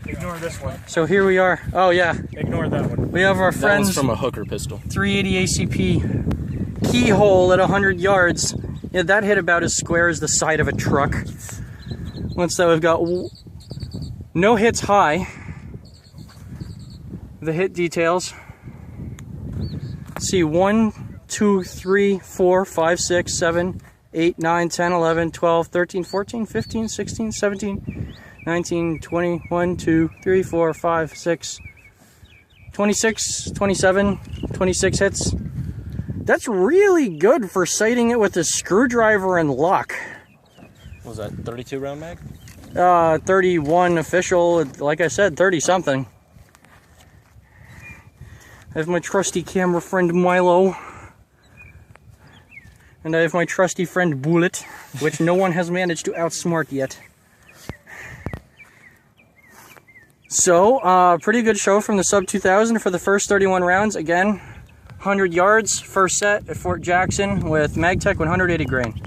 Ignore this one. So here we are. Oh yeah. Ignore that one. We have our That friends. one's from a hooker pistol. 380 ACP keyhole at 100 yards. Yeah, that hit about as square as the side of a truck. Once that, we've got no hits high. The hit details. Let's see, 1, 2, 3, 4, 5, 6, 7, 8, 9, 10, 11, 12, 13, 14, 15, 16, 17, 19, 20, 1, 2, 3, 4, 5, 6, 26, 27, 26 hits. That's really good for sighting it with a screwdriver and lock. What was that, 32 round mag? 31 official, like I said, 30 something. I have my trusty camera friend Milo. And I have my trusty friend Bullet, which no one has managed to outsmart yet. So, pretty good show from the sub 2000 for the first 31 rounds. Again, 100 yards, first set at Fort Jackson with MagTech 180 grain.